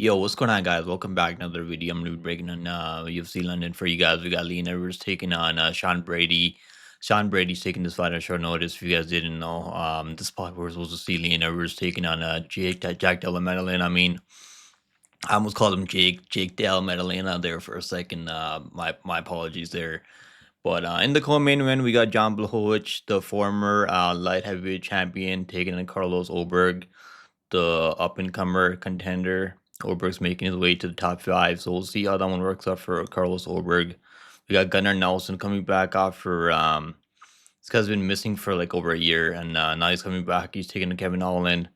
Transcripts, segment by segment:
Yo, what's going on, guys? Welcome back to another video. I'm gonna be breaking on UFC London for you guys. We got Leon Edwards taking on Sean Brady. Sean Brady's taking this fight on short notice. If you guys didn't know, this spot we're supposed to see Leon Edwards taking on Jack Della Maddalene. I mean, I almost called him Jake Della Maddalene out there for a second. My apologies there. But in the co-main event, we got John Błachowicz, the former light heavyweight champion, taking on Carlos Ulberg, the up-and-comer contender. Ulberg's making his way to the top 5, so we'll see how that one works out for Carlos Ulberg. We got Gunnar Nelson coming back after this guy's been missing for like over a year, and now he's coming back. He's taking on Kevin Holland.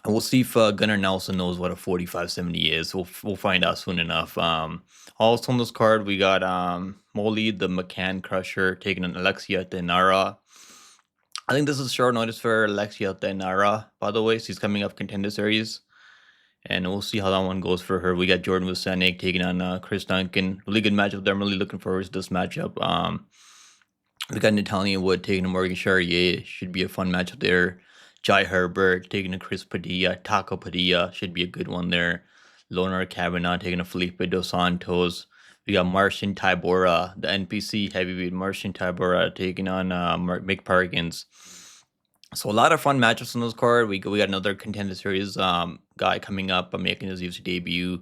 And we'll see if Gunnar Nelson knows what a 45-70 is. We'll find out soon enough. Also on this card, we got Molly, the McCann Crusher, taking on Alexia Thainara. I think this is short notice for Alexia Thainara, by the way. She's coming up Contender Series. And we'll see how that one goes for her. We got Jordan Vucenic taking on Chris Duncan. Really good matchup there. I'm really looking forward to this matchup. We got Natalia Wood taking on Morgan Charrière. Should be a fun matchup there. Herbert taking on Chris Padilla. Taco Padilla should be a good one there. Loughran Kavanagh taking on Felipe dos Santos. We got Marcin Tybura, the NPC heavyweight Marcin Tybura taking on Mick Parkins. So a lot of fun matchups on this card. We got another Contender Series guy coming up, making his UFC debut.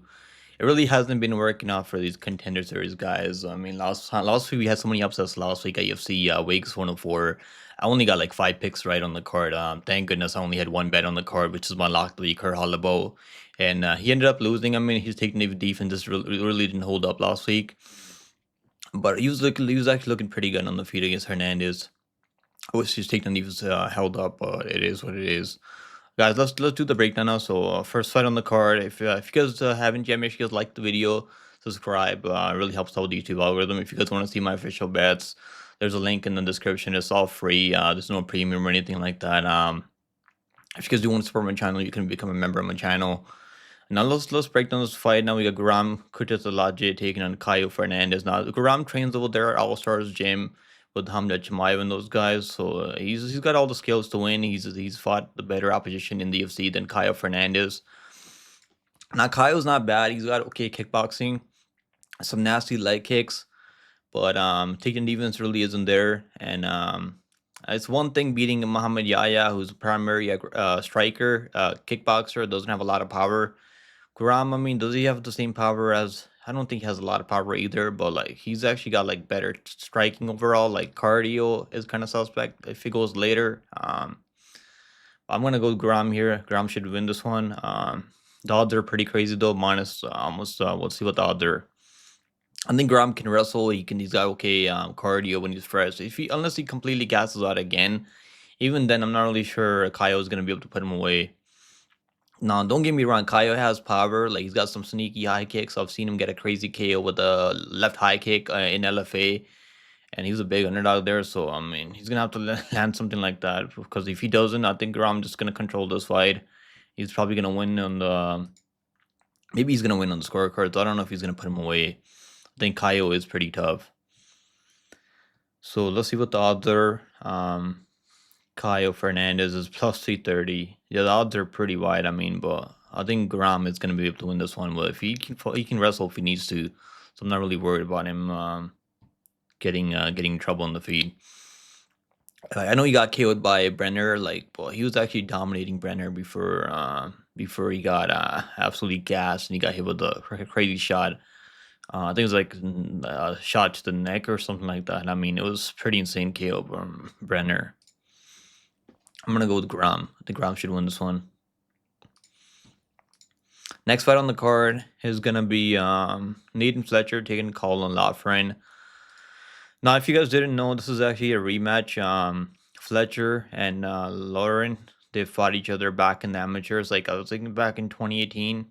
It really hasn't been working out for these Contender Series guys. I mean, last week we had so many upsets. Last week at UFC Vegas 104, I only got like 5 picks right on the card. Thank goodness I only had 1 bet on the card, which is my lock of the week, Kurt Hollabo. And he ended up losing. I mean, he's taking the defense. Just really didn't hold up last week. But he was actually looking pretty good on the feet against Fernandes. I wish his takedown was held up, but it is what it is. Guys, let's do the breakdown now. So first fight on the card. If you guys haven't yet, make sure you guys like the video, subscribe. It really helps out the YouTube algorithm. If you guys want to see my official bets, there's a link in the description. It's all free. There's no premium or anything like that. If you guys do want to support my channel, you can become a member of my channel. Now let's break down this fight. Now we got Kutateladze taking on Caio Fernandes. Now Guram trains over there at All Stars Gym with Hamza Chimaev and those guys, so he's got all the skills to win. He's fought the better opposition in the UFC than Caio Fernandes. Now Caio's not bad. He's got okay kickboxing, some nasty leg kicks, but taking defense really isn't there. And it's one thing beating Muhammad Yahya, who's a primary striker, kickboxer, doesn't have a lot of power. Guram, I mean, does he have the same power as? I don't think he has a lot of power either, but like he's actually got like better striking overall. Like cardio is kind of suspect if he goes later. I'm gonna go Guram here. Guram should win this one. The odds are pretty crazy though, minus almost. We'll see what the odds are. I think Guram can wrestle. He's got okay cardio when he's fresh. Unless he completely gasses out again, even then I'm not really sure Caio is gonna be able to put him away. Now, don't get me wrong, Caio has power. Like, he's got some sneaky high kicks. I've seen him get a crazy KO with a left high kick in LFA. And he's a big underdog there. So, I mean, he's going to have to land something like that. Because if he doesn't, I think Guram just going to control this fight. He's probably going to win on the... Maybe he's going to win on the scorecards. I don't know if he's going to put him away. I think Caio is pretty tough. So, let's see what the odds are. Caio Fernandes is plus 330. Yeah, the odds are pretty wide. I mean, but I think Guram is going to be able to win this one. But if he can wrestle if he needs to. So I'm not really worried about him getting in trouble on the feet. I know he got KO'd by Brenner. Like, but he was actually dominating Brenner before he got absolutely gassed and he got hit with a crazy shot. I think it was like a shot to the neck or something like that. I mean, it was pretty insane KO from Brenner. I'm going to go with Guram. I think Guram should win this one. Next fight on the card is going to be Nathan Fletcher taking call on Loughran. Now, if you guys didn't know, this is actually a rematch. Fletcher and Loughran, they fought each other back in the amateurs. Like, I was thinking back in 2018.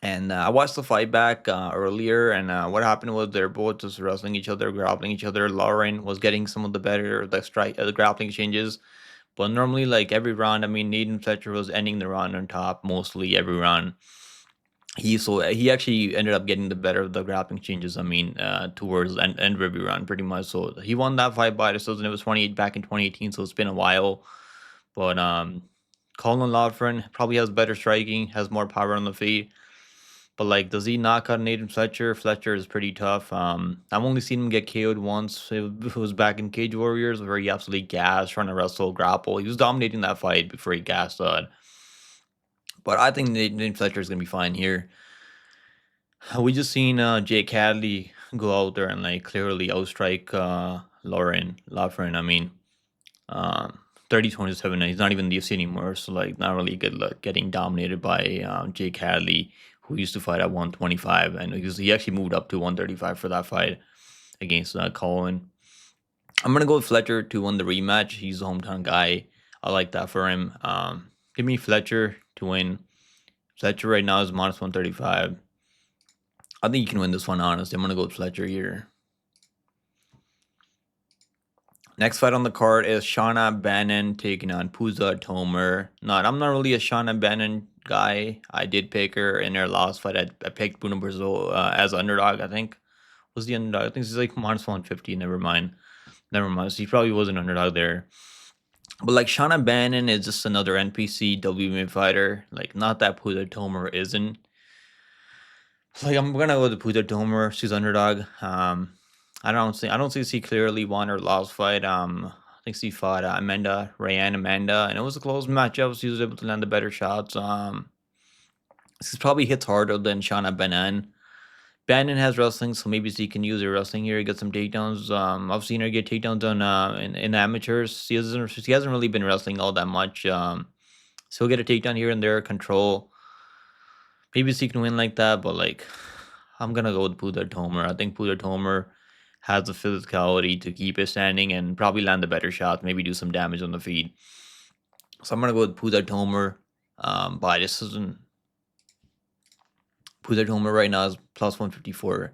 And I watched the fight back earlier. And what happened was they're both just wrestling each other, grappling each other. Loughran was getting some of the grappling exchanges. But normally, like every round, I mean, Nathan Fletcher was ending the round on top mostly every round. He actually ended up getting the better of the grappling changes. I mean, towards the end of every round, pretty much. So he won that fight by decision. It was 28 back in 2018, so it's been a while. But Loughran probably has better striking, has more power on the feet. But like, does he knock out Nathan Fletcher? Fletcher is pretty tough. I've only seen him get KO'd once. It was back in Cage Warriors where he absolutely gassed, trying to wrestle, grapple. He was dominating that fight before he gassed out. But I think Nathan Fletcher is gonna be fine here. We just seen Jake Hadley go out there and like clearly outstrike Loughran. I mean, um, 30-27. He's not even in the UFC anymore, so like not really good luck getting dominated by Jake Hadley, who used to fight at 125, and he actually moved up to 135 for that fight against Colin. I'm gonna go with Fletcher to win the rematch. He's a hometown guy. I like that for him. Give me Fletcher to win. Fletcher right now is minus 135. I think you can win this one, honestly. I'm going to go with Fletcher here. Next fight on the card is Shauna Bannon taking on Puza Tomar. I'm not really a Shauna Bannon guy. I did pick her in her last fight. I picked Bruno Brazil as underdog, I think. Was the underdog? I think she's like minus 150. Never mind. So he probably was an underdog there. But like Shauna Bannon is just another NPC WMA fighter. Like, not that Puza Tomar isn't. Like, I'm gonna go with the Tomar. She's underdog. I don't see clearly won her last fight. I think she fought Amanda, and it was a close matchup. She was able to land the better shots. She probably hits harder than Shauna Bannon. Bannon has wrestling, so maybe she can use her wrestling here, get some takedowns. I've seen her get takedowns on in amateurs. She hasn't really been wrestling all that much. She'll get a takedown here and there, control. Maybe she can win like that, but like, I'm gonna go with Puza Tomar. I think Puza Tomar has the physicality to keep it standing and probably land the better shots, maybe do some damage on the feet. So I'm gonna go with Puza Tomar by decision. Puza Tomar right now is plus 154.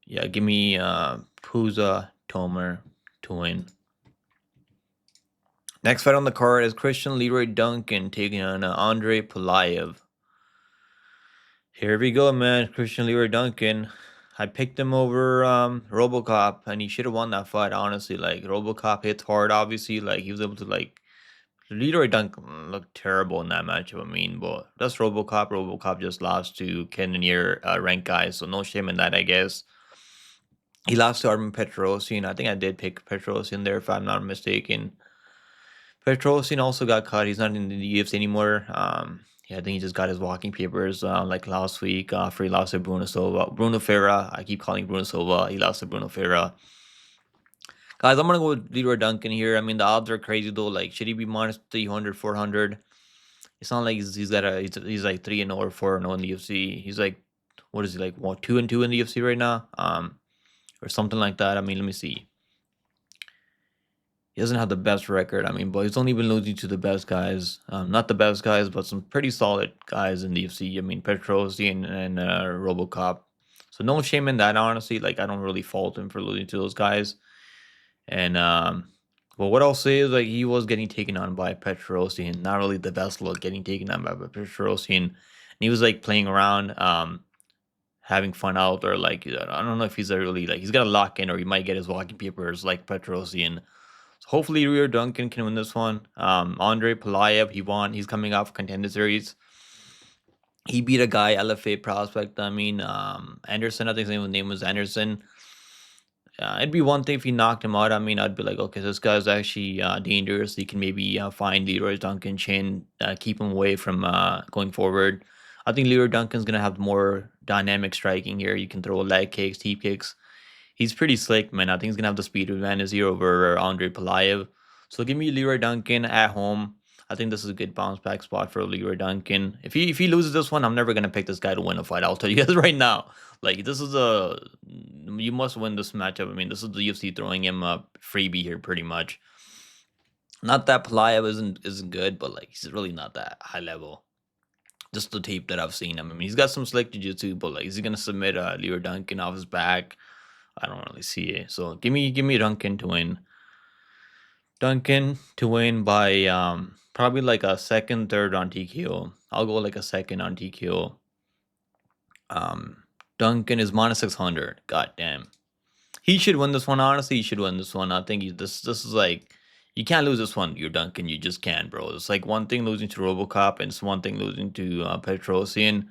Yeah, give me Puza Tomar to win. Next fight on the card is Christian Leroy Duncan taking on Andre Pulyaev. Here we go, man. Christian Leroy Duncan. I picked him over RoboCop, and he should have won that fight, honestly. Like, RoboCop hits hard, obviously. Like, he was able to, like, Leroy Duncan looked terrible in that matchup. I mean, but that's RoboCop. RoboCop just lost to Cannonier ranked guys, so no shame in that, I guess. He lost to Armin Petrosian. I think I did pick Petrosian there, if I'm not mistaken. Petrosian also got cut. He's not in the UFC anymore. Yeah, I think he just got his walking papers like last week after he lost to Bruno Ferra. I keep calling Bruno Silva. He lost to Bruno Ferra. Guys, I'm going to go with Leroy Duncan here. I mean, the odds are crazy, though. Like, should he be minus 300, 400? It's not like he's like 3-0 or 4-0 in the UFC. He's like, what is he, like, 2-2 in the UFC right now? Or something like that. I mean, let me see. He doesn't have the best record. I mean, but he's only been losing to the best guys. Not the best guys, but some pretty solid guys in the UFC. I mean, Petrosian and RoboCop. So no shame in that, honestly. Like, I don't really fault him for losing to those guys. And but what I'll say is, like, he was getting taken on by Petrosian. Not really the best look getting taken on by Petrosian. And he was like playing around, having fun out, or like, I don't know if he's really like, he's got to lock in, or he might get his walking papers like Petrosian. So hopefully Leroy Duncan can win this one. Andre Pulyaev, he won. He's coming off Contender Series. He beat a guy, LFA prospect. I mean, Anderson, I think his name was Anderson. It'd be one thing if he knocked him out. I mean, I'd be like, okay, this guy's actually dangerous. He can maybe find Leroy Duncan chin, keep him away from going forward. I think Leroy Duncan's going to have more dynamic striking here. You can throw leg kicks, teep kicks. He's pretty slick, man. I think he's going to have the speed advantage here over Andre Pulyaev. So give me Leroy Duncan at home. I think this is a good bounce back spot for Leroy Duncan. If he loses this one, I'm never going to pick this guy to win a fight. I'll tell you guys right now. Like, this is you must win this matchup. I mean, this is the UFC throwing him a freebie here, pretty much. Not that Pulyaev isn't good, but like, he's really not that high level. Just the tape that I've seen. I mean, he's got some slick jiu-jitsu, but like, is he going to submit Leroy Duncan off his back? I don't really see it. So give me Duncan to win. Duncan to win by probably like a second, third on TKO. I'll go like a second on TKO. Duncan is minus 600. God damn. He should win this one, honestly. He should win this one. I think this is like, You can't lose this one, you're Duncan. You just can't, bro. It's like one thing losing to RoboCop, and it's one thing losing to Petrosian.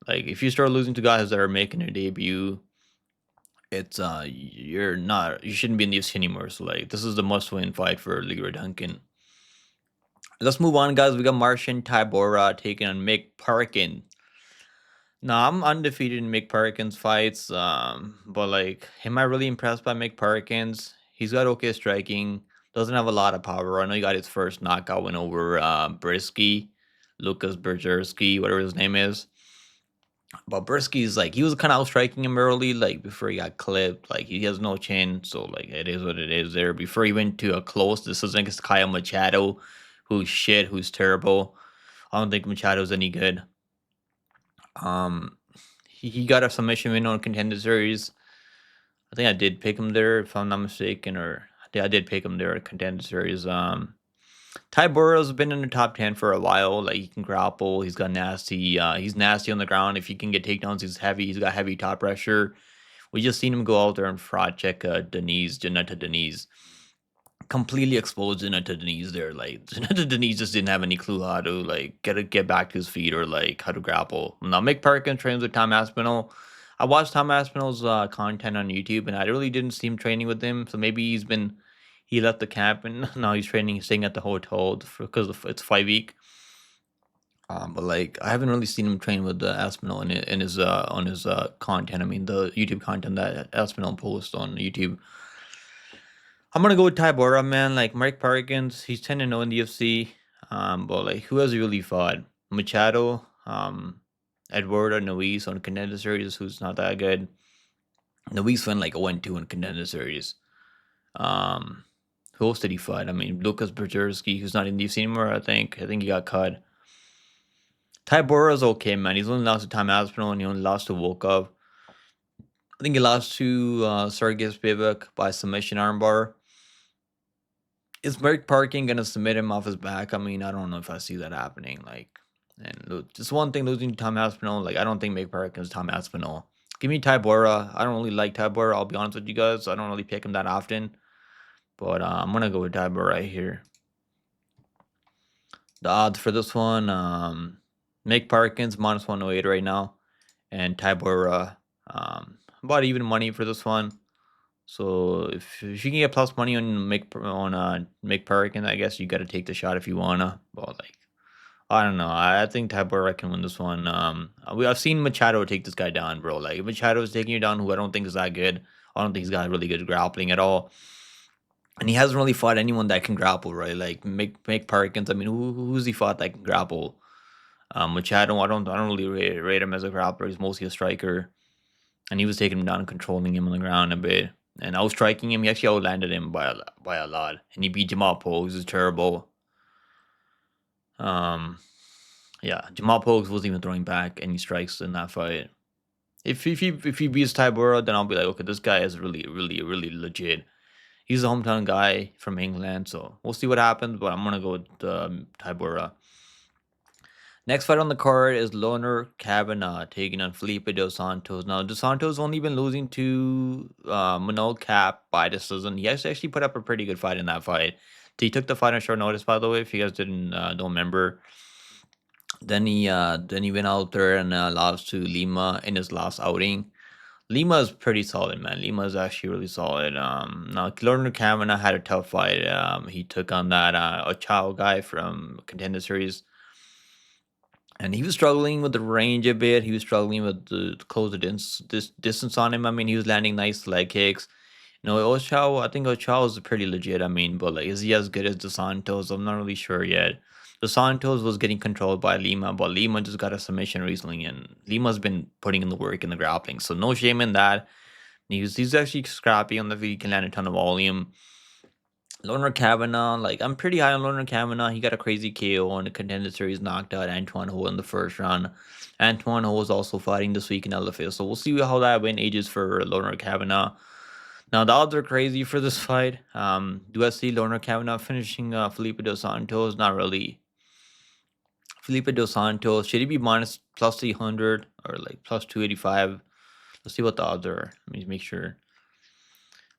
Like if you start losing to guys that are making a debut, it's you shouldn't be in the UFC anymore. So like this is the must-win fight for Leroy Duncan. Let's move on, guys. We got Marcin Tybura taking on Mick Parkin. Now I'm undefeated in Mick Parkin's fights, but like, am I really impressed by Mick Parkins? He's got okay striking, doesn't have a lot of power. I know he got his first knockout win over Brisky, Lucas Berjersky, whatever his name is. But Brisky's like, he was kind of outstriking him early, like before he got clipped. Like he has no chin, so like it is what it is there. Before he went to a close decision against Kyle Machado, who's shit, who's terrible. I don't think Machado's any good. He got a submission win on Contender Series. I think I did pick him there, if I'm not mistaken, or I did pick him there at Contender Series. Tybura's been in the top 10 for a while. Like he can grapple. He's got nasty. He's nasty on the ground. If he can get takedowns, he's heavy. He's got heavy top pressure. We just seen him go out there and fraud check Janetta Denise. Completely exposed Janetta Denise there. Like Janetta Denise just didn't have any clue how to like get back to his feet or like how to grapple. Now Mick Parkin trains with Tom Aspinall. I watched Tom Aspinall's content on YouTube, and I really didn't see him training with him. So maybe he left the camp and now he's training, staying at the hotel because it's 5 week. But like I haven't really seen him train with Aspinall in his on his content. I mean the YouTube content that Aspinall posts on YouTube. I'm gonna go with Tybura, man. Like Mike Parkins, he's 10-0 in the UFC. But like who has he really fought? Machado, Eduardo Nuis on Contender Series, who's not that good. Nuis went like 0-2 in Contender Series. Who else did he fight? I mean, Lucas Berjersky, who's not in the UFC anymore, I think. I think he got cut. Tybura's okay, man. He's only lost to Tom Aspinall and he only lost to Volkov. I think he lost to Sergey Spivak by submission armbar. Is Merrick Parkin gonna submit him off his back? I mean, I don't know if I see that happening. Like, and just one thing, losing to Tom Aspinall. Like, I don't think Merrick Parkin is Tom Aspinall. Give me Tybura. I don't really like Tybura. I'll be honest with you guys. I don't really pick him that often. But I'm gonna go with Tybura right here. The odds for this one, Mick Parkins -108 right now, and Tybura about even money for this one. So if you can get plus money on Mick Parkin, I guess you got to take the shot if you wanna. But like, I don't know. I think Tybura can win this one. I've seen Machado take this guy down, bro. Like if Machado is taking you down, who I don't think is that good. I don't think he's got really good grappling at all. And he hasn't really fought anyone that can grapple, right? Like Mick Parkins. I mean, who's he fought that can grapple? Machado, I don't really rate him as a grappler. He's mostly a striker, and he was taking him down and controlling him on the ground a bit. And I was striking him. He actually outlanded him by a lot, and he beat Jamal Pogues, who's terrible. Yeah, Jamal Pogues wasn't even throwing back any strikes in that fight. If he beats Tybura, then I'll be like, okay, this guy is really legit. He's a hometown guy from England, so we'll see what happens. But I'm gonna go with Tybura. Next fight on the card is Loughran Kavanagh taking on Felipe Dos Santos. Now, Dos Santos only been losing to Manol Cap by decision. He actually put up a pretty good fight in that fight. He took the fight on short notice, by the way, if you guys don't remember. Then he went out there and lost to Lima in his last outing. Lima is pretty solid, man. Lima is actually really solid. Now, Loughran Kavanagh had a tough fight. He took on that Ochao guy from Contender Series. And he was struggling with the range a bit. He was struggling with the close the distance on him. I mean, he was landing nice leg kicks. You know, Ochao, I think Ochao is pretty legit. I mean, but like, is he as good as Dos Santos? I'm not really sure yet. Dos Santos was getting controlled by Lima, but Lima just got a submission recently, and Lima's been putting in the work in the grappling. So no shame in that. He's actually scrappy on the feet. He can land a ton of volume. Loughran Kavanagh, like I'm pretty high on Loughran Kavanagh. He got a crazy KO on the Contender Series, knocked out Antoine Ho in the first round. Antoine Ho is also fighting this week in LFA, so we'll see how that win ages for Loughran Kavanagh. Now the odds are crazy for this fight. Do I see Loughran Kavanagh finishing Felipe Dos Santos? Not really. Felipe Dos Santos, should he be minus plus 300 or like plus 285? Let's see what the odds are. Let me make sure.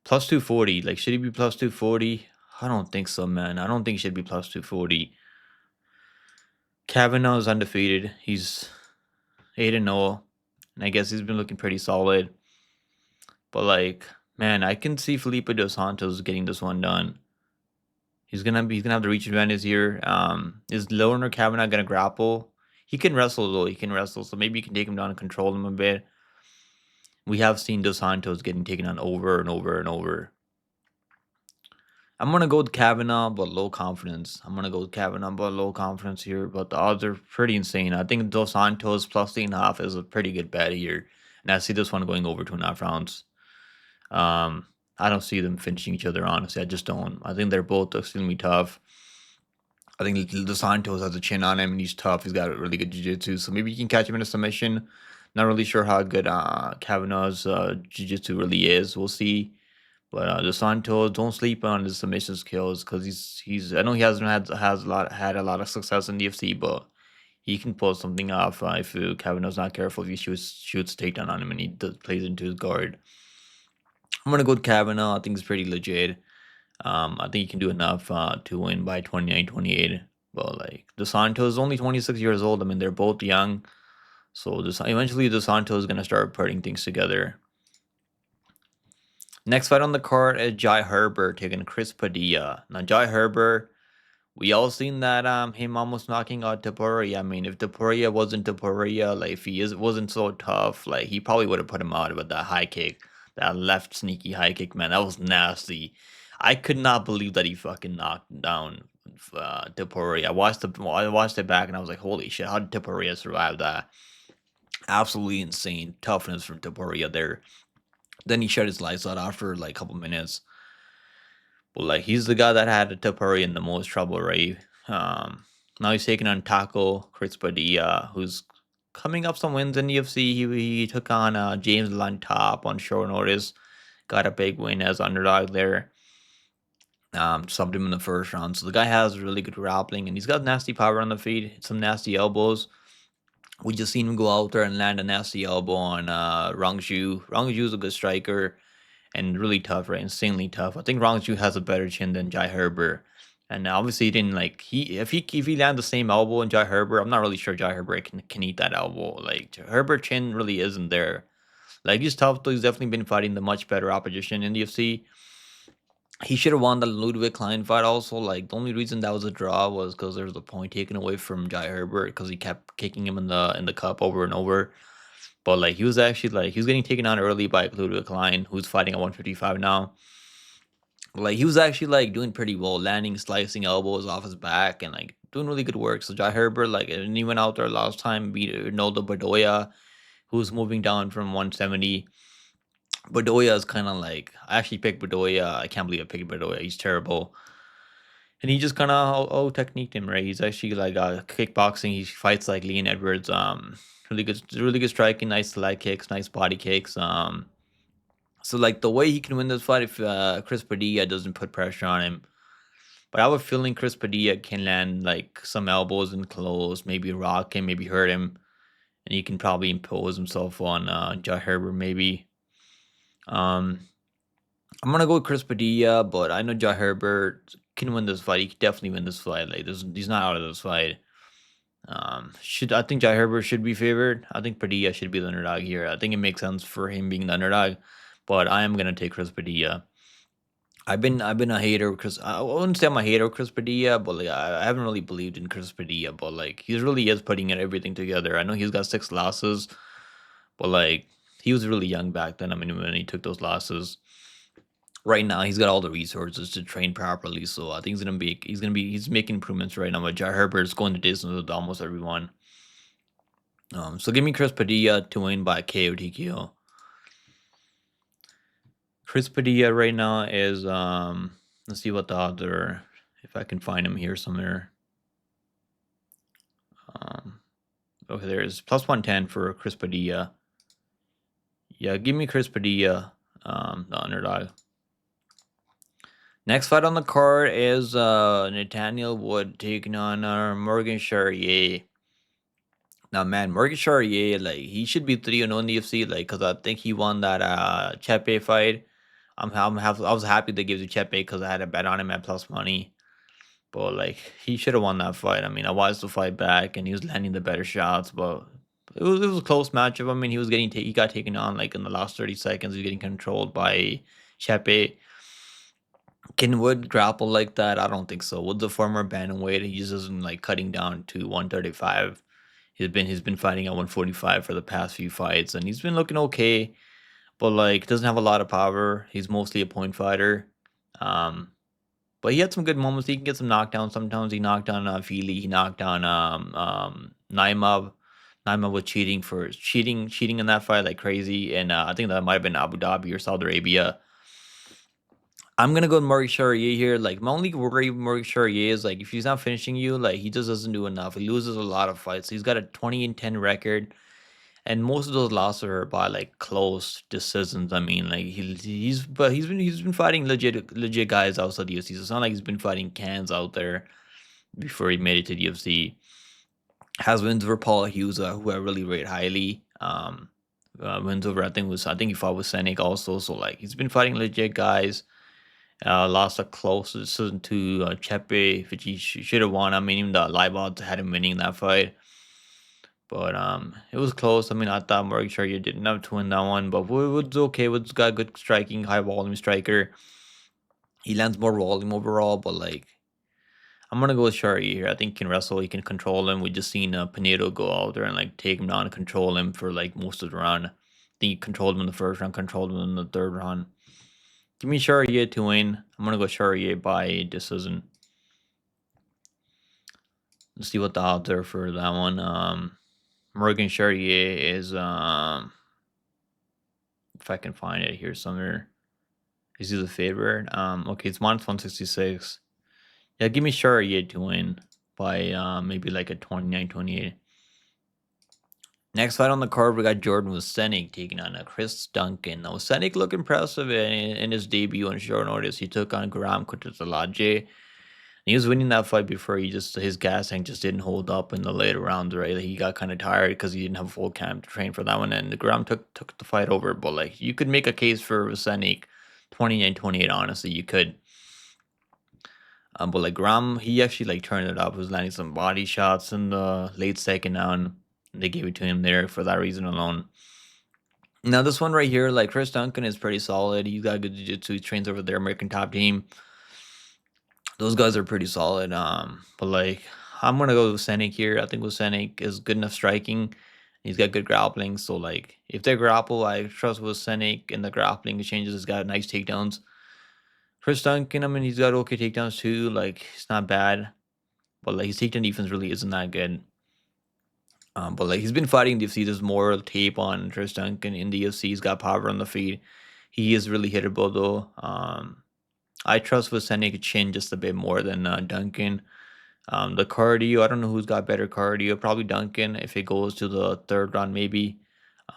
Plus 240. Like, should he be plus 240? I don't think so, man. I don't think he should be plus 240. Kavanagh is undefeated. He's 8-0, and I guess he's been looking pretty solid. But like, man, I can see Felipe dos Santos getting this one done. He's gonna have the reach advantage here. Is Loughran or Kavanagh gonna grapple? He can wrestle though. He can wrestle, so maybe you can take him down and control him a bit. We have seen dos Santos getting taken on over and over and over. I'm gonna go with Kavanagh, but low confidence. Here, but the odds are pretty insane. I think Dos Santos plus 3.5 is a pretty good bet here, and I see this one going over 2.5 rounds. I don't see them finishing each other, honestly. I just don't. I think they're both extremely tough. I think Dos Santos has a chin on him, and he's tough. He's got really good jiu-jitsu, so maybe you can catch him in a submission. Not really sure how good Kavanagh's jiu-jitsu really is. We'll see. But Dos Santos, don't sleep on his submission skills because he's. I know he hasn't had a lot of success in the UFC, but he can pull something off if Kavanaugh's not careful. If he shoots a takedown on him and he plays into his guard. I'm gonna go with Kavanagh. I think it's pretty legit. I think he can do enough to win by 29-28. But like Dos Santos is only 26 years old. I mean, they're both young. So eventually Dos Santos is gonna start putting things together. Next fight on the card is Jai Herbert taking Chris Padilla. Now Jai Herbert, we all seen that him almost knocking out Tybura. I mean, if Tybura wasn't Tybura, like if he wasn't so tough, like he probably would have put him out with that high kick, that left sneaky high kick, man. That was nasty. I could not believe that he fucking knocked down Tybura. I watched it back and I was like, holy shit, how did Tybura survive that? Absolutely insane toughness from Tybura there. Then he shut his lights out after like a couple minutes. But like he's the guy that had Tybura in the most trouble, right? Now he's taking on Chris Padilla, who's coming up some wins in the UFC. He took on James Top on short notice. Got a big win as underdog there. Subbed him in the first round. So the guy has really good grappling and he's got nasty power on the feet, some nasty elbows. We just seen him go out there and land a nasty elbow on Rongju. Rongju's a good striker and really tough, right? Insanely tough. I think Rongju has a better chin than Jai Herbert. And obviously he didn't like if he lands the same elbow in Jai Herbert, I'm not really sure Jai Herbert can eat that elbow. Like Herbert chin really isn't there. Like he's tough though. He's definitely been fighting the much better opposition in the UFC. He should have won the Ludwig Klein fight also. Like the only reason that was a draw was because there was a point taken away from Jai Herbert because he kept kicking him in the cup over and over. But like he was actually like he was getting taken on early by Ludwig Klein, who's fighting at 155 now. Like he was actually like doing pretty well, landing, slicing elbows off his back, and like doing really good work. So Jai Herbert, like, and he went out there last time, beat Ronaldo Bedoya, who's moving down from 170. Bedoya is kind of like I actually picked Bedoya. I can't believe I picked Bedoya. He's terrible, and he just kind of techniqued him, right? He's actually like kickboxing. He fights like Leon Edwards. Really good striking, nice leg kicks, nice body kicks. So like the way he can win this fight if Chris Padilla doesn't put pressure on him. But I have a feeling Chris Padilla can land like some elbows and close, maybe rock him, maybe hurt him, and he can probably impose himself on Jai Herbert maybe. I'm gonna go with Chris Padilla, but I know Jai Herbert can win this fight. He can definitely win this fight. Like he's not out of this fight. I think Jai Herbert should be favored? I think Padilla should be the underdog here. I think it makes sense for him being the underdog, but I am gonna take Chris Padilla. I've been a hater because I wouldn't say I'm a hater of Chris Padilla, but like I haven't really believed in Chris Padilla, but like he really is putting everything together. I know he's got 6 losses, but like he was really young back then. I mean, when he took those losses. Right now, he's got all the resources to train properly, so I think he's making improvements right now. But Jai Herbert's going to distance with almost everyone. So give me Chris Padilla to win by KO TKO. Chris Padilla right now is let's see what the odds are. If I can find him here somewhere. Okay, there's plus 110 for Chris Padilla. Yeah, give me Chris Padilla, the underdog. Next fight on the card is Nathaniel Wood taking on Morgan Charrière. Now, man, Morgan Charrière, like, he should be 3-0 in the UFC, like, because I think he won that Chepe fight I was happy they gave the Chepe because I had a bet on him at plus money. But like he should have won that fight. I mean, I watched the fight back and he was landing the better shots, but it was a close matchup. I mean, he was he got taken on like in the last 30 seconds. He was getting controlled by Chepe. Can Wood grapple like that? I don't think so. Wood's a former bantamweight. He just isn't like cutting down to 135. He's been fighting at 145 for the past few fights, and he's been looking okay, but like doesn't have a lot of power. He's mostly a point fighter. Um, but he had some good moments. He can get some knockdowns. Sometimes he knocked down Feely. He knocked down Naimov. Naimov was cheating in that fight like crazy, and I think that might have been Abu Dhabi or Saudi Arabia. I'm gonna go with Murray Charrière here. Like my only worry with Murray Charrière is like if he's not finishing you, like he just doesn't do enough. He loses a lot of fights. He's got a 20-10 record, and most of those losses are by like close decisions. I mean, like he's been fighting legit guys outside the UFC. So it's not like he's been fighting cans out there before he made it to the UFC. Has wins over Paul Hughes, who I really rate highly. Wins over I think he fought with Vucenic also. So like he's been fighting legit guys. Lost a close decision to Chepe, which he should have won. I mean, even the live odds had him winning that fight. But it was close. I mean, I thought Murray Charrière didn't have to win that one, but Wood's okay. Wood's got good striking, high volume striker. He lands more volume overall, but like I'm gonna go with Charrière here. I think he can wrestle. He can control him. We just seen Pinedo go out there and like take him down and control him for like most of the round. I think he controlled him in the first round, controlled him in the third round. Give me Charrière to win. I'm gonna go Charrière by decision. Let's see what the odds are for that one. Morgan Charrière is if I can find it here somewhere. Is he the favorite? Okay, it's minus 166. Yeah, give me Charrière to win by maybe like a 29-28. Next fight on the card, we got Jordan Vucenic taking on Chris Duncan. Now, Vucenic looked impressive in his debut on short notice. He took on Kutateladze. He was winning that fight before his gas tank just didn't hold up in the later rounds, right? He got kind of tired because he didn't have a full camp to train for that one, and the Gram took the fight over. But like you could make a case for Vucenic 29-28, honestly, you could. But like Gram, he actually like turned it up. He was landing some body shots in the late second round. They gave it to him there for that reason alone. Now this one right here, like Chris Duncan is pretty solid. He's got good jiu-jitsu. He trains over their American Top Team. Those guys are pretty solid. But like I'm gonna go with Vucenic here. I think Vucenic is good enough striking. He's got good grappling. So like if they grapple, I trust Vucenic in the grappling exchanges. He's got nice takedowns. Chris Duncan, I mean, he's got okay takedowns too. Like it's not bad, but like his takedown defense really isn't that good. But like he's been fighting the UFC. There's more tape on Chris Duncan in the UFC. He's got power on the feet. He is really hittable though. I trust Vucenic chin just a bit more than Duncan. The cardio, I don't know who's got better cardio. Probably Duncan if it goes to the third round maybe.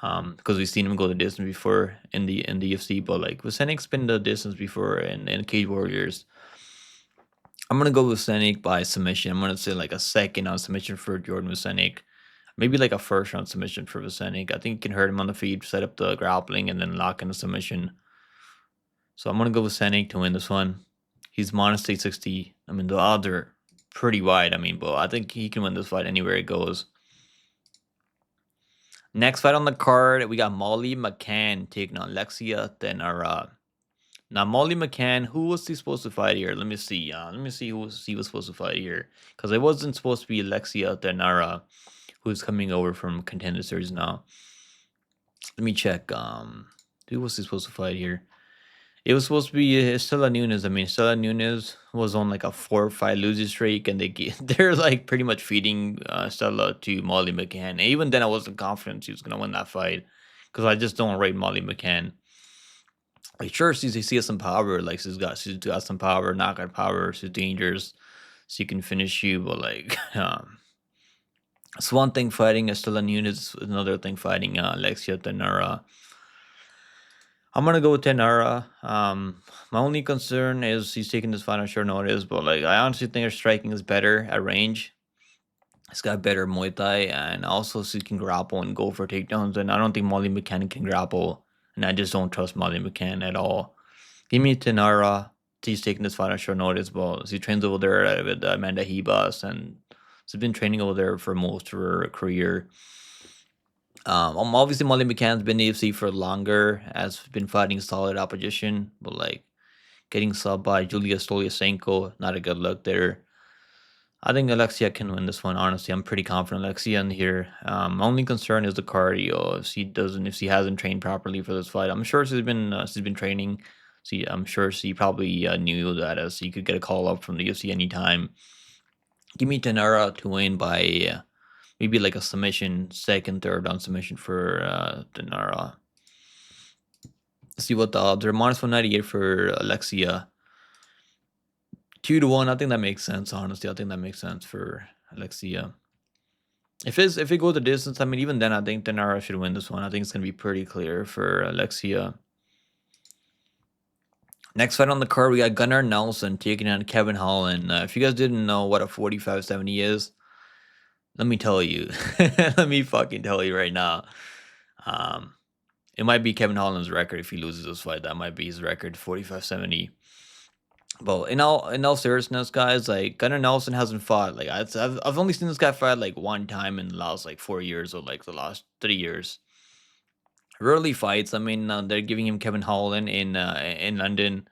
Because we've seen him go the distance before in the UFC. But like Vucenic's been the distance before in Cage Warriors. I'm gonna go Vucenic by submission. I'm gonna say like a second on submission for Jordan Vucenic. Maybe like a first round submission for Vucenic. I think it can hurt him on the feet, set up the grappling, and then lock in the submission. So I'm gonna go with Vucenic to win this one. He's minus 860. I mean the odds are pretty wide. I mean, but I think he can win this fight anywhere it goes. Next fight on the card, we got Molly McCann taking on Alexia Thainara. Now, Molly McCann, who was he supposed to fight here? Let me see. Let me see who he was supposed to fight here. Because it wasn't supposed to be Alexia Thainara, who's coming over from Contender Series now. Let me check. Who was he supposed to fight here? It was supposed to be Stella Nunes. I mean, Stella Nunes was on like a 4-5 losing streak, and they're like pretty much feeding Stella to Molly McCann. And even then, I wasn't confident she was gonna win that fight because I just don't rate Molly McCann. Like, sure, she has some power. Like she's got some power, knockout power. She's dangerous. She can finish you, but like, it's one thing fighting Stella Nunes, another thing fighting Alexia Thainara. I'm gonna go with Thainara. My only concern is he's taking this fight on short notice, but like I honestly think her striking is better at range. He's got better Muay Thai, and also she can grapple and go for takedowns. And I don't think Molly McCann can grapple, and I just don't trust Molly McCann at all. Give me Thainara. He's taking this fight on short notice, but he trains over there with Amanda Hebas, and she's been training over there for most of her career. Obviously Molly McCann's been in the UFC for longer, has been fighting solid opposition, but like getting subbed by Julia Stoliasenko, not a good look there. I think Alexia can win this one. Honestly, I'm pretty confident Alexia in here. My only concern is the cardio. If she hasn't trained properly for this fight, I'm sure she's been training. See, I'm sure she probably knew that she could get a call up from the UFC anytime. Give me Thainara to win by maybe like a submission, second, third on submission for Thainara. See what the odds are. -198 for Alexia. 2-1. I think that makes sense. Honestly, I think that makes sense for Alexia. If it goes the distance, I mean, even then, I think Thainara should win this one. I think it's gonna be pretty clear for Alexia. Next fight on the card, we got Gunnar Nelson taking on Kevin Holland. If you guys didn't know what a 45-70 is, let me tell you. Let me fucking tell you right now. It might be Kevin Holland's record if he loses this fight. That might be his record, 45-70. But in all seriousness, guys, like Gunnar Nelson hasn't fought. Like I've only seen this guy fight like one time in the last like 4 years or like the last 3 years. Rarely fights. I mean, they're giving him Kevin Holland in London.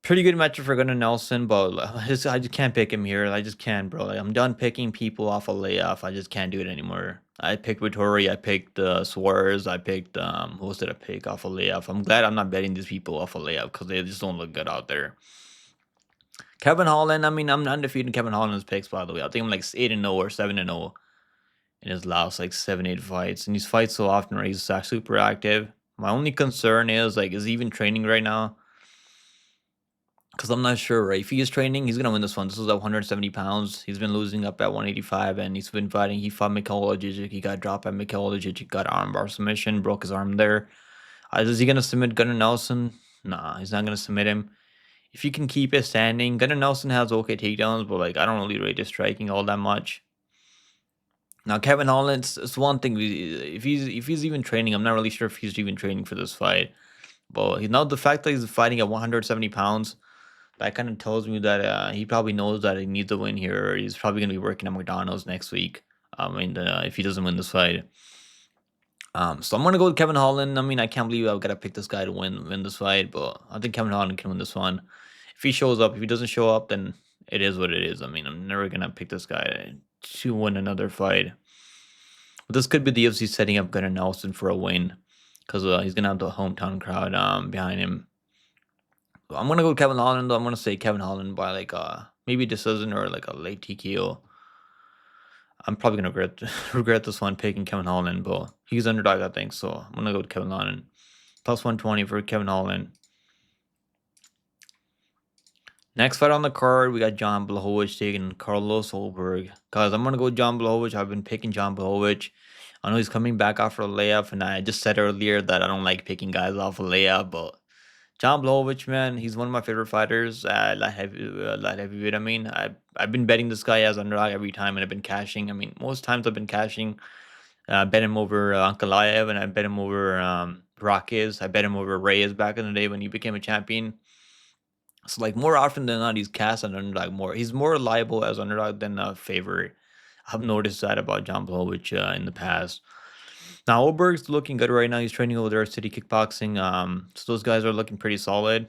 Pretty good matchup for Gunnar Nelson, but I just can't pick him here. I just can't, bro. Like I'm done picking people off a layoff. I just can't do it anymore. I picked Vittori, I picked Suarez, I picked who else did I pick off a layoff? I'm glad I'm not betting these people off a layoff because they just don't look good out there. Kevin Holland, I mean, I'm undefeated Kevin Holland's picks, by the way. I think I'm like 8-0 or 7-0 in his last like 7-8 fights. And these fights so often where he's super active. My only concern is like, is he even training right now? Because I'm not sure, right? If he is training, he's gonna win this one. This was at 170 pounds. He's been losing up at 185, and he's been fighting. He fought Kutateladze. He got dropped at Kutateladze. He got armbar submission, broke his arm there. Is he gonna submit Gunnar Nelson? Nah, he's not gonna submit him. If he can keep it standing, Gunnar Nelson has okay takedowns, but like I don't really rate his striking all that much. Now Kevin Holland, it's one thing. If he's even training, I'm not really sure if he's even training for this fight. But now the fact that he's fighting at 170 pounds. That kind of tells me that he probably knows that he needs a win here. Or he's probably going to be working at McDonald's next week. If he doesn't win this fight. So I'm going to go with Kevin Holland. I mean, I can't believe I've got to pick this guy to win this fight. But I think Kevin Holland can win this one. If he shows up, if he doesn't show up, then it is what it is. I mean, I'm never going to pick this guy to win another fight. But this could be the UFC setting up Gunnar Nelson for a win. Because he's going to have the hometown crowd behind him. I'm gonna go with Kevin Holland. I'm gonna say Kevin Holland by like maybe decision or like a late TKO. I'm probably gonna regret this one picking Kevin Holland, but he's underdog, I think. So I'm gonna go with Kevin Holland. Plus 120 for Kevin Holland. Next fight on the card, we got Jan Błachowicz taking Carlos Ulberg. Guys, I'm gonna go with Jan Błachowicz. I've been picking Jan Błachowicz. I know he's coming back after a layup, and I just said earlier that I don't like picking guys off a layup, but Jan Błachowicz, man, he's one of my favorite fighters. Light heavyweight. I mean, I've been betting this guy as underdog every time, and I've been cashing. I mean, most times I've been cashing. Bet him over Ankalaev, and I bet him over Rockies. I bet him over Reyes back in the day when he became a champion. So like more often than not, he's cast as underdog more. He's more reliable as underdog than a favorite. I've noticed that about Jan Błachowicz in the past. Now, Ulberg's looking good right now. He's training over there at City Kickboxing. So those guys are looking pretty solid.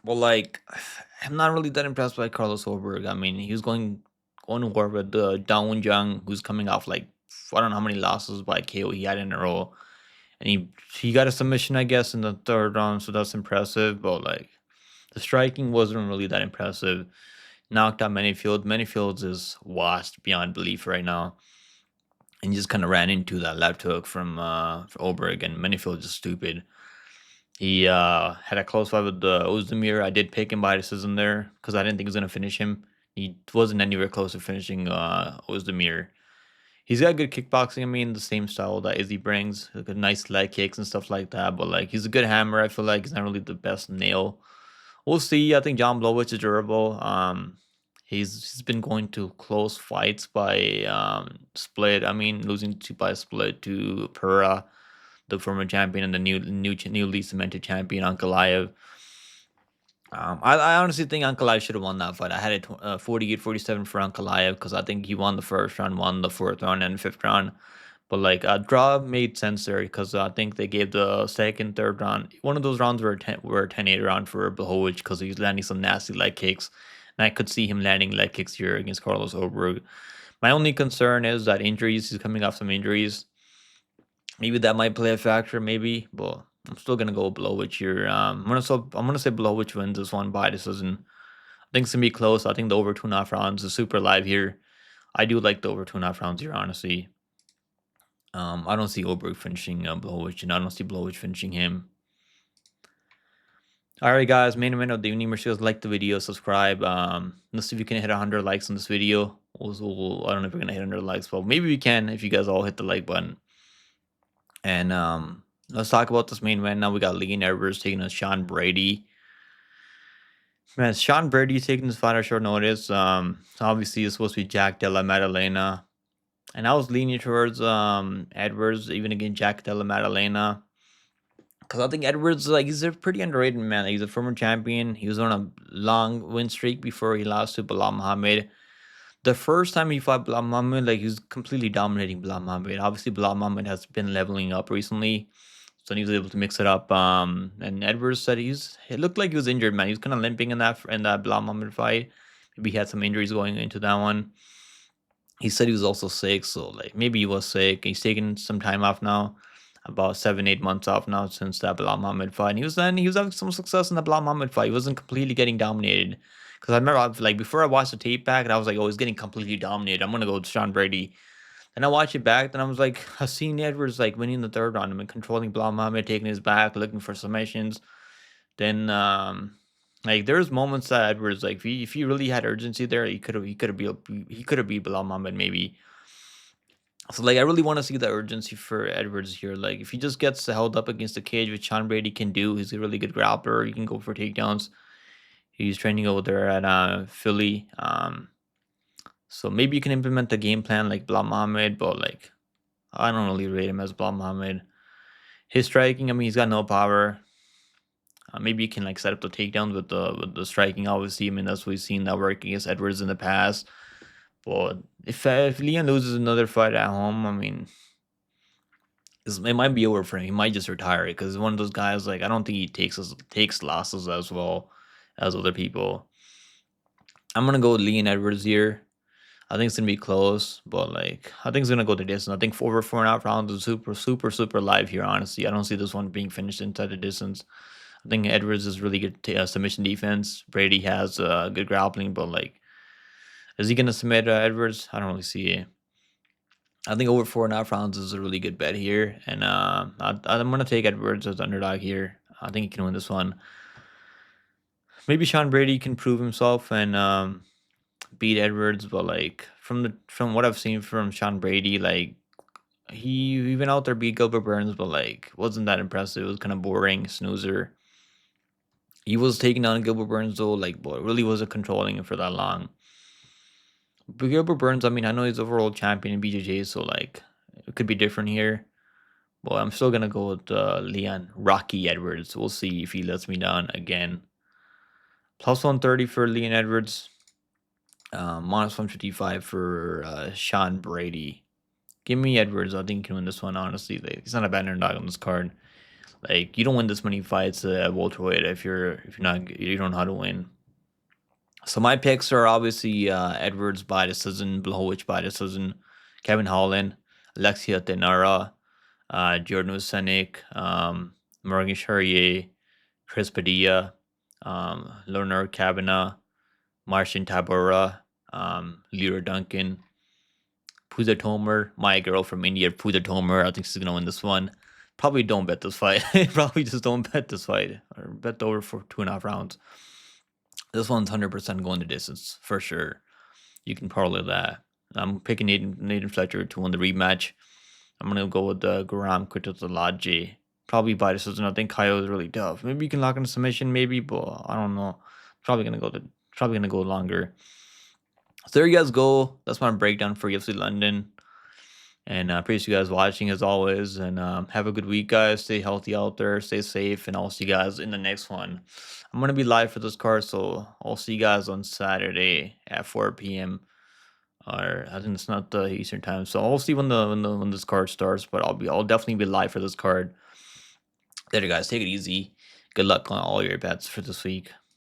Well, like, I'm not really that impressed by Carlos Ulberg. I mean, he was going to war with Dawon Jung, who's coming off like I don't know how many losses by KO he had in a row, and he got a submission, I guess, in the third round. So that's impressive. But like, the striking wasn't really that impressive. Knocked out Manyfield. Manyfield is washed beyond belief right now. And just kind of ran into that left hook from Ulberg, and Manyfield just stupid. He had a close fight with Ozdemir. I did pick him by decision there because I didn't think he was going to finish him. He wasn't anywhere close to finishing Ozdemir. He's got good kickboxing. I mean, the same style that Izzy brings. Like nice leg kicks and stuff like that. But like, he's a good hammer. I feel like he's not really the best nail. We'll see. I think Jan Błachowicz is durable. He's been going to close fights by split. I mean, losing by split to Pura. the former champion and the newly cemented champion Ankalaev. I honestly think Ankalaev should have won that fight. I had it 48-47 for Ankalaev because I think he won the first round, won the fourth round, and fifth round. But like a draw made sense there because I think they gave the second, third round. One of those rounds were a 10-8 round for Błachowicz because he was landing some nasty leg kicks, and I could see him landing leg kicks here against Carlos Ulberg. My only concern is that injuries. He's coming off some injuries. Maybe that might play a factor. Maybe, but I'm still gonna go Błachowicz here. I'm gonna say Błachowicz wins this one by decision. I think it's gonna be close. I think the over 2.5 rounds is super live here. I do like the over 2.5 rounds here, honestly. I don't see Ulberg finishing Błachowicz, and I don't see Błachowicz finishing him. Alright guys, main event of the evening. Make sure you guys like the video, subscribe. Let's see if we can hit 100 likes on this video. I don't know if we're gonna hit 100 likes, but maybe we can if you guys all hit the like button. And let's talk about this main event now. We got Leon Edwards taking on Sean Brady. Man, Sean Brady taking this fight at short notice. Obviously it's supposed to be Jack Della Maddalena. And I was leaning towards Edwards, even against Jack Della Maddalena. Because I think Edwards, like, he's a pretty underrated man. He's a former champion. He was on a long win streak before he lost to Belal Muhammad. The first time he fought Belal Muhammad, like, he was completely dominating Belal Muhammad. Obviously, Belal Muhammad has been leveling up recently, so he was able to mix it up. And Edwards said it looked like he was injured, man. He was kind of limping in that Belal Muhammad fight. Maybe he had some injuries going into that one. He said he was also sick, so like maybe he was sick. He's taking some time off now, about 7-8 months off now since that Belal Muhammad fight. And he was having some success in the Belal Muhammad fight. He wasn't completely getting dominated. Because I remember, like, before I watched the tape back, and I was like, oh, he's getting completely dominated. I'm gonna go with Sean Brady. Then I watched it back, then I was like, I seen Edwards like winning the third round. I mean, controlling Belal Muhammad, taking his back, looking for submissions. Then like there's moments that Edwards, like, if he really had urgency there, he could have beat Belal Muhammad maybe. So like I really want to see the urgency for Edwards here. Like if he just gets held up against the cage, which Sean Brady can do, he's a really good grappler. He can go for takedowns. He's training over there at Philly. So maybe you can implement the game plan like Belal Muhammad, but like I don't really rate him as Belal Muhammad. His striking, I mean, he's got no power. Maybe you can like set up the takedowns with the striking. Obviously, I mean that's what we've seen that work against Edwards in the past. But if Leon loses another fight at home, I mean, it might be over for him. He might just retire it because one of those guys. Like I don't think he takes losses as well as other people. I'm gonna go with Leon Edwards here. I think it's gonna be close, but like I think it's gonna go the distance. I think over 4.5 rounds is super live here. Honestly, I don't see this one being finished inside the distance. I think Edwards is really good submission defense. Brady has good grappling, but like, is he gonna submit Edwards? I don't really see it. I think over 4.5 rounds is a really good bet here, and I'm gonna take Edwards as underdog here. I think he can win this one. Maybe Sean Brady can prove himself and beat Edwards, but like from what I've seen from Sean Brady, like he went out there beat Gilbert Burns, but like wasn't that impressive. It was kind of boring, snoozer. He was taking on Gilbert Burns though, like boy, really wasn't controlling him for that long. But Gilbert Burns, I mean, I know he's overall champion in BJJ, so like it could be different here. But I'm still gonna go with Leon Rocky Edwards. We'll see if he lets me down again. Plus 130 for Leon Edwards. Minus 155 for Sean Brady. Give me Edwards. I think he can win this one, honestly. Like, he's not a bad underdog on this card. Like you don't win this many fights at welterweight if you don't know how to win. So my picks are obviously Edwards by decision, Błachowicz by decision, Kevin Holland, Alexia Thainara, Jordan Vucenic, Morgan Charrière, Chris Padilla, Loughran Kavanagh, Marcin Tybura, Duncan, Tomar, my girl from India, Tomar. I think she's gonna win this one. Probably don't bet this fight. Probably just don't bet this fight or bet over for 2.5 rounds. This one's 100% going the distance for sure. You can parlay that. I'm picking Nathan Fletcher to win the rematch. I'm gonna go with the Kutateladze. Probably by decision. I think Kyle is really tough. Maybe you can lock in a submission, maybe, but I don't know. Probably gonna go longer. So there you guys go. That's my breakdown for UFC London. And I appreciate you guys watching as always. And have a good week, guys. Stay healthy out there. Stay safe. And I'll see you guys in the next one. I'm going to be live for this card. So I'll see you guys on Saturday at 4 p.m. Or I think it's not the Eastern time. So I'll see when this card starts. But I'll definitely be live for this card. Later, guys. Take it easy. Good luck on all your bets for this week.